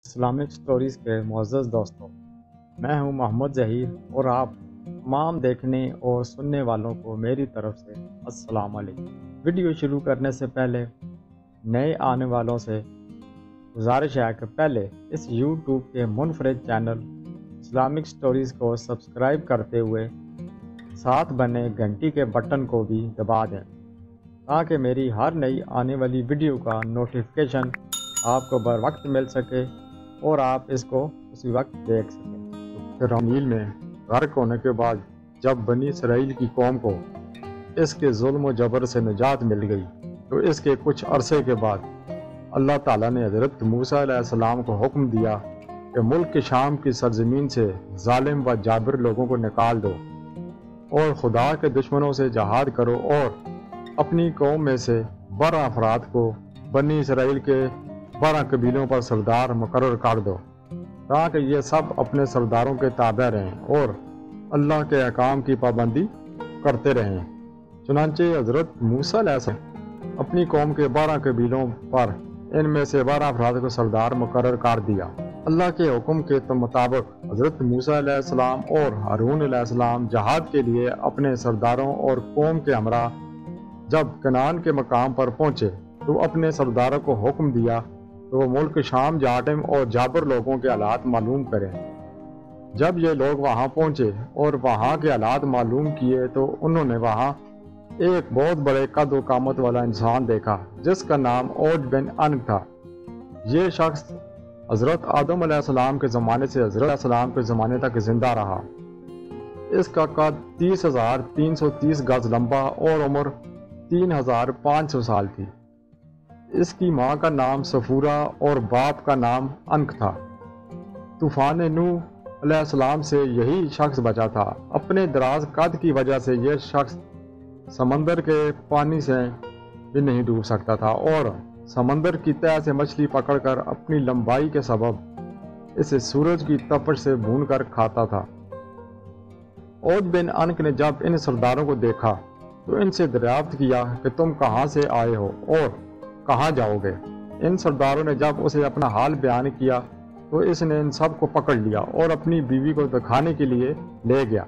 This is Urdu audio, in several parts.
اسلامک سٹوریز کے معزز دوستوں، میں ہوں محمد ظہیر اور آپ تمام دیکھنے اور سننے والوں کو میری طرف سے السلام علیکم۔ ویڈیو شروع کرنے سے پہلے نئے آنے والوں سے گزارش ہے کہ پہلے اس یوٹیوب کے منفرد چینل اسلامک سٹوریز کو سبسکرائب کرتے ہوئے ساتھ بنے گھنٹی کے بٹن کو بھی دبا دیں تاکہ میری ہر نئی آنے والی ویڈیو کا نوٹیفیکیشن آپ کو بر وقت مل سکے اور آپ اس کو اسی وقت دیکھ سکیں۔ پھر نیل میں غرق ہونے کے بعد جب بنی اسرائیل کی قوم کو اس کے ظلم و جبر سے نجات مل گئی تو اس کے کچھ عرصے کے بعد اللہ تعالیٰ نے حضرت موسیٰ علیہ السلام کو حکم دیا کہ ملک کے شام کی سرزمین سے ظالم و جابر لوگوں کو نکال دو اور خدا کے دشمنوں سے جہاد کرو اور اپنی قوم میں سے 12 افراد کو بنی اسرائیل کے 12 قبیلوں پر سردار مقرر کر دو تاکہ یہ سب اپنے سرداروں کے تابع رہیں اور اللہ کے احکام کی پابندی کرتے رہیں۔ چنانچہ حضرت موسیٰ علیہ السلام اپنی قوم کے 12 قبیلوں پر ان میں سے 12 افراد کو سردار مقرر کر دیا۔ اللہ کے حکم کے مطابق حضرت موسیٰ علیہ السلام اور ہارون علیہ السلام جہاد کے لیے اپنے سرداروں اور قوم کے ہمراہ جب کنعان کے مقام پر پہنچے تو اپنے سرداروں کو حکم دیا تو وہ ملک شام جاٹم اور جابر لوگوں کے حالات معلوم کریں۔ جب یہ لوگ وہاں پہنچے اور وہاں کے حالات معلوم کیے تو انہوں نے وہاں ایک بہت بڑے قد و قامت والا انسان دیکھا جس کا نام اوج بن انگ تھا۔ یہ شخص حضرت آدم علیہ السلام کے زمانے سے حضرت علیہ السلام کے زمانے تک زندہ رہا۔ اس کا قد 30,330 گز لمبا اور عمر 3,500 سال تھی۔ اس کی ماں کا نام صفورہ اور باپ کا نام انک تھا۔ طوفان نوح علیہ السلام سے یہی شخص بچا تھا۔ اپنے دراز قد کی وجہ سے یہ شخص سمندر کے پانی سے بھی نہیں ڈوب سکتا تھا اور سمندر کی تہہ سے مچھلی پکڑ کر اپنی لمبائی کے سبب اسے سورج کی تپش سے بھون کر کھاتا تھا۔ اوج بن انک نے جب ان سرداروں کو دیکھا تو ان سے دریافت کیا کہ تم کہاں سے آئے ہو اور کہاں جاؤ گے؟ ان سرداروں نے جب اسے اپنا حال بیان کیا تو اس نے ان سب کو پکڑ لیا اور اپنی بیوی کو دکھانے کے لیے لے گیا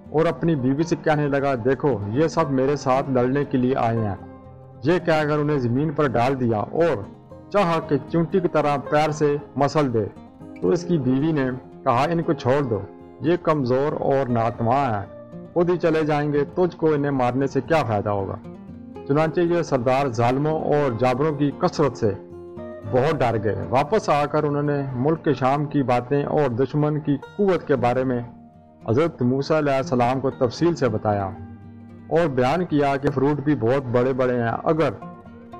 اور اپنی بیوی سے کہنے لگا، دیکھو یہ سب میرے ساتھ لڑنے کے لیے آئے ہیں۔ یہ کہہ کر انہیں زمین پر ڈال دیا اور چاہا کہ چونٹی کی طرح پیر سے مسل دے تو اس کی بیوی نے کہا، ان کو چھوڑ دو، یہ کمزور اور ناتواں ہیں، خود ہی چلے جائیں گے، تجھ کو انہیں مارنے سے کیا فائدہ ہوگا؟ چنانچہ یہ سردار ظالموں اور جابروں کی کثرت سے بہت ڈر گئے۔ واپس آ کر انہوں نے ملک کے شام کی باتیں اور دشمن کی قوت کے بارے میں حضرت موسیٰ علیہ السلام کو تفصیل سے بتایا اور بیان کیا کہ فروٹ بھی بہت بڑے بڑے ہیں، اگر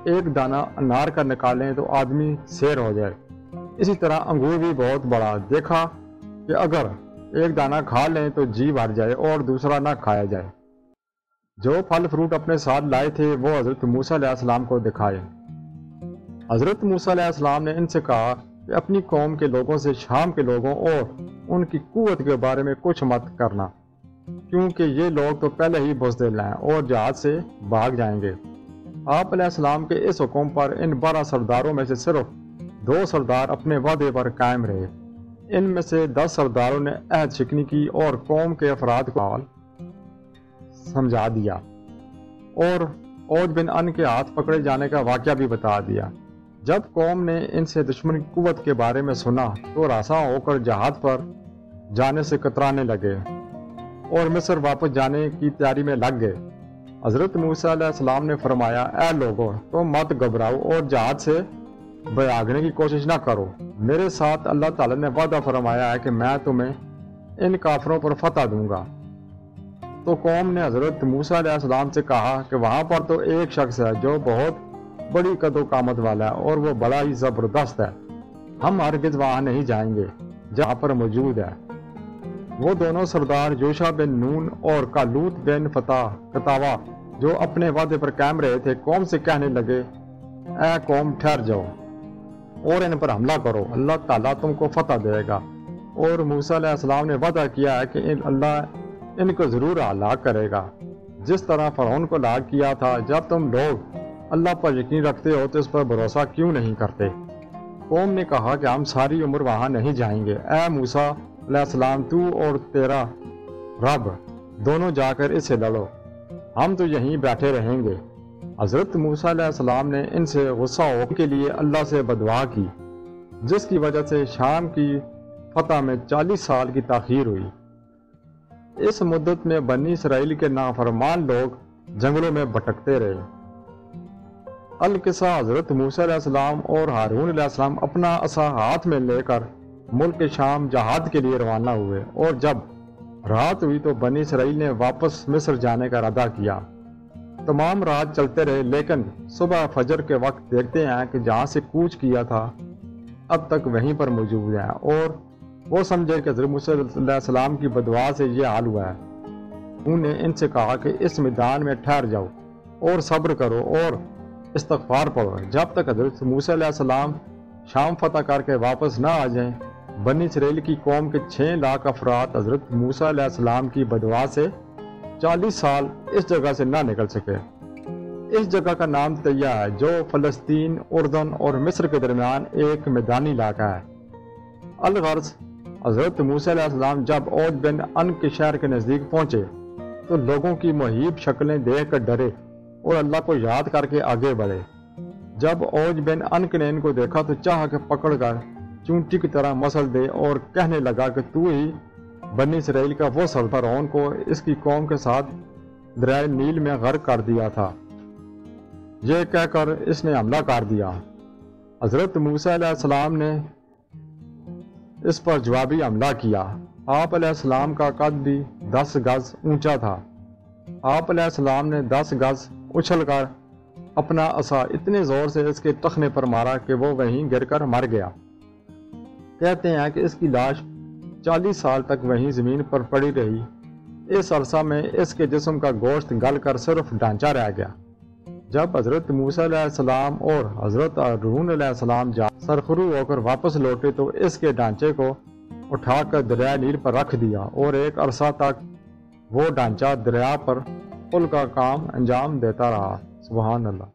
ایک دانہ انار کا نکالیں تو آدمی سیر ہو جائے، اسی طرح انگور بھی بہت بڑا، دیکھا کہ اگر ایک دانہ کھا لیں تو جی بھر جائے اور دوسرا نہ کھایا جائے۔ جو پھل فروٹ اپنے ساتھ لائے تھے وہ حضرت موسیٰ علیہ السلام کو دکھائے۔ حضرت موسیٰ علیہ السلام نے ان سے کہا کہ اپنی قوم کے لوگوں سے شام کے لوگوں اور ان کی قوت کے بارے میں کچھ مت کرنا، کیونکہ یہ لوگ تو پہلے ہی بزدل ہیں اور جہاد سے بھاگ جائیں گے۔ آپ علیہ السلام کے اس حکم پر ان 12 سرداروں میں سے صرف 2 سردار اپنے وعدے پر قائم رہے۔ ان میں سے 10 سرداروں نے عہد شکنی کی اور قوم کے افراد کو سمجھا دیا اور اوج بن ان کے ہاتھ پکڑے جانے کا واقعہ بھی بتا دیا۔ جب قوم نے ان سے دشمن کی قوت کے بارے میں سنا تو راساں ہو کر جہاد پر جانے سے کترانے لگے اور مصر واپس جانے کی تیاری میں لگ گئے۔ حضرت موسیٰ علیہ السلام نے فرمایا، اے لوگو، تم مت گھبراؤ اور جہاد سے بھاگنے کی کوشش نہ کرو، میرے ساتھ اللہ تعالیٰ نے وعدہ فرمایا ہے کہ میں تمہیں ان کافروں پر فتح دوں گا۔ تو قوم نے حضرت موسیٰ علیہ السلام سے کہا کہ وہاں پر تو ایک شخص ہے جو بہت بڑی قد و قامت والا ہے اور وہ بڑا ہی زبردست ہے، ہم ہرگز وہاں نہیں جائیں گے جہاں پر موجود ہے۔ وہ دونوں سردار یوشع بن نون اور کالوت بن کتاوا جو اپنے وعدے پر قائم رہے تھے قوم سے کہنے لگے، اے قوم ٹھہر جاؤ اور ان پر حملہ کرو، اللہ تعالیٰ تم کو فتح دے گا۔ اور موسیٰ علیہ السلام نے وعدہ کیا ہے کہ اللہ ان کو ضرور ہلاک کرے گا، جس طرح فرعون کو ہلاک کیا تھا۔ جب تم لوگ اللہ پر یقین رکھتے ہو تو اس پر بھروسہ کیوں نہیں کرتے؟ قوم نے کہا کہ ہم ساری عمر وہاں نہیں جائیں گے، اے موسیٰ علیہ السلام تو اور تیرا رب دونوں جا کر اس سے لڑو، ہم تو یہیں بیٹھے رہیں گے۔ حضرت موسیٰ علیہ السلام نے ان سے غصہ ہونے کے لیے اللہ سے بددعا کی، جس کی وجہ سے شام کی فتح میں 40 سال کی تاخیر ہوئی۔ اس مدت میں بنی اسرائیل کے نافرمان لوگ جنگلوں میں بھٹکتے رہے۔ القصہ حضرت موسیٰ علیہ السلام اور ہارون علیہ السلام اپنا عصا ہاتھ میں لے کر ملک شام جہاد کے لیے روانہ ہوئے، اور جب رات ہوئی تو بنی اسرائیل نے واپس مصر جانے کا ارادہ کیا۔ تمام رات چلتے رہے، لیکن صبح فجر کے وقت دیکھتے ہیں کہ جہاں سے کوچ کیا تھا اب تک وہیں پر موجود ہیں، اور وہ سمجھے کہ حضرت موسیٰ علیہ السلام کی بددعا سے یہ حال ہوا ہے۔ انہوں نے ان سے کہا کہ اس میدان میں ٹھہر جاؤ اور صبر کرو اور استغفار پڑھو جب تک حضرت موسیٰ علیہ السلام شام فتح کر کے واپس نہ آ جائیں۔ بنی اسرائیل کی قوم کے 6 لاکھ افراد حضرت موسیٰ علیہ السلام کی بددعا سے 40 سال اس جگہ سے نہ نکل سکے۔ اس جگہ کا نام طیہ ہے، جو فلسطین، اردن اور مصر کے درمیان ایک میدانی علاقہ ہے۔ الغرض حضرت موسیٰ علیہ السلام جب اوج بن ان کے شہر کے نزدیک پہنچے تو لوگوں کی مہیب شکلیں دیکھ کر ڈرے اور اللہ کو یاد کر کے آگے بڑھے۔ جب اوج بن ان نے ان کو دیکھا تو چاہا کہ پکڑ کر چونٹی کی طرح مسل دے، اور کہنے لگا کہ تو ہی بنی اسرائیل کا وہ سردار کو اس کی قوم کے ساتھ دریائے نیل میں غرق کر دیا تھا۔ یہ کہہ کر اس نے حملہ کر دیا۔ حضرت موسیٰ علیہ السلام نے اس پر جوابی حملہ کیا۔ آپ علیہ السلام کا قد بھی 10 گز اونچا تھا۔ آپ علیہ السلام نے 10 گز اچھل کر اپنا عصا اتنے زور سے اس کے ٹخنے پر مارا کہ وہ وہیں گر کر مر گیا۔ کہتے ہیں کہ اس کی لاش 40 سال تک وہیں زمین پر پڑی رہی۔ اس عرصہ میں اس کے جسم کا گوشت گل کر صرف ڈھانچہ رہ گیا۔ جب حضرت موسیٰ علیہ السلام اور حضرت ہارون علیہ السلام سرخرو ہو کر واپس لوٹے تو اس کے ڈھانچے کو اٹھا کر دریائے نیل پر رکھ دیا، اور ایک عرصہ تک وہ ڈھانچہ دریا پر پل کا کام انجام دیتا رہا۔ سبحان اللہ۔